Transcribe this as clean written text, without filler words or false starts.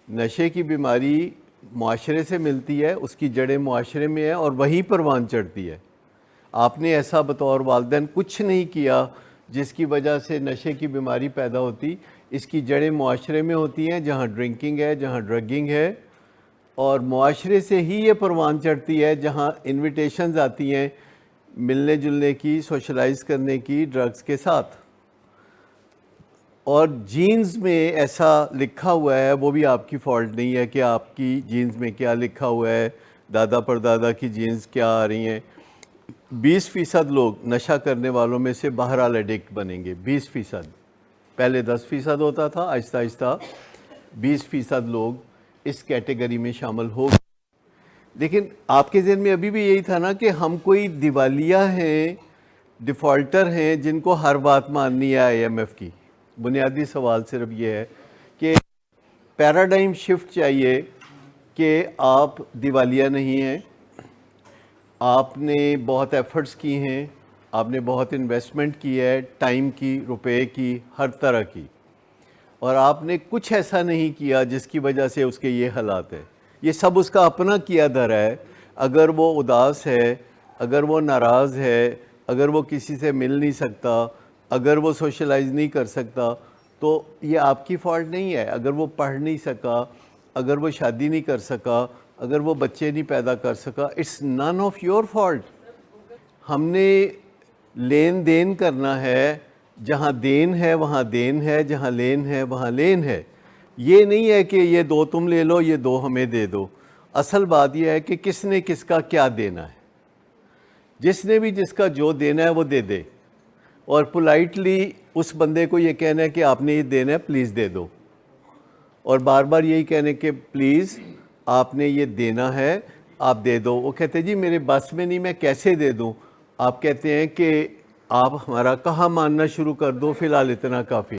نشے کی بیماری معاشرے سے ملتی ہے، اس کی جڑیں معاشرے میں ہیں اور وہیں پروان چڑھتی ہے۔ آپ نے ایسا بطور والدین کچھ نہیں کیا جس کی وجہ سے نشے کی بیماری پیدا ہوتی۔ اس کی جڑیں معاشرے میں ہوتی ہیں، جہاں ڈرنکنگ ہے، جہاں ڈرگنگ ہے، اور معاشرے سے ہی یہ پروان چڑھتی ہے جہاں انویٹیشنز آتی ہیں ملنے جلنے کی، سوشلائز کرنے کی ڈرگز کے ساتھ۔ اور جینز میں ایسا لکھا ہوا ہے، وہ بھی آپ کی فالٹ نہیں ہے کہ آپ کی جینز میں کیا لکھا ہوا ہے، دادا پر دادا کی جینز کیا آ رہی ہیں۔ 20% لوگ نشہ کرنے والوں میں سے بہرحال ایڈکٹ بنیں گے، 20%۔ پہلے 10% ہوتا تھا، آہستہ آہستہ 20% لوگ اس کیٹیگری میں شامل ہو گئے۔ لیکن آپ کے ذہن میں ابھی بھی یہی تھا نا کہ ہم کوئی دیوالیہ ہیں، ڈیفالٹر ہیں جن کو ہر بات ماننی ہے IMF کی۔ بنیادی سوال صرف یہ ہے کہ پیراڈائم شفٹ چاہیے کہ آپ دیوالیہ نہیں ہیں، آپ نے بہت ایفرٹس کی ہیں، آپ نے بہت انویسٹمنٹ کی ہے، ٹائم کی، روپے کی، ہر طرح کی، اور آپ نے کچھ ایسا نہیں کیا جس کی وجہ سے اس کے یہ حالات ہیں۔ یہ سب اس کا اپنا کیا دھر ہے۔ اگر وہ اداس ہے، اگر وہ ناراض ہے، اگر وہ کسی سے مل نہیں سکتا، اگر وہ سوشلائز نہیں کر سکتا، تو یہ آپ کی فالٹ نہیں ہے۔ اگر وہ پڑھ نہیں سکا، اگر وہ شادی نہیں کر سکا، اگر وہ بچے نہیں پیدا کر سکا، it's none of your fault. ہم نے لین دین کرنا ہے، جہاں دین ہے وہاں دین ہے، جہاں لین ہے وہاں لین ہے۔ یہ نہیں ہے کہ یہ 2 تم لے لو، یہ 2 ہمیں دے دو۔ اصل بات یہ ہے کہ کس نے کس کا کیا دینا ہے۔ جس نے بھی جس کا جو دینا ہے وہ دے دے، اور پولائٹلی اس بندے کو یہ کہنا ہے کہ آپ نے یہ دینا ہے، پلیز دے دو، اور بار بار یہی کہنے کہ پلیز آپ نے یہ دینا ہے، آپ دے دو۔ وہ کہتے جی میرے بس میں نہیں، میں کیسے دے دوں؟ آپ کہتے ہیں کہ آپ ہمارا کہاں ماننا شروع کر دو، فی الحال اتنا کافی۔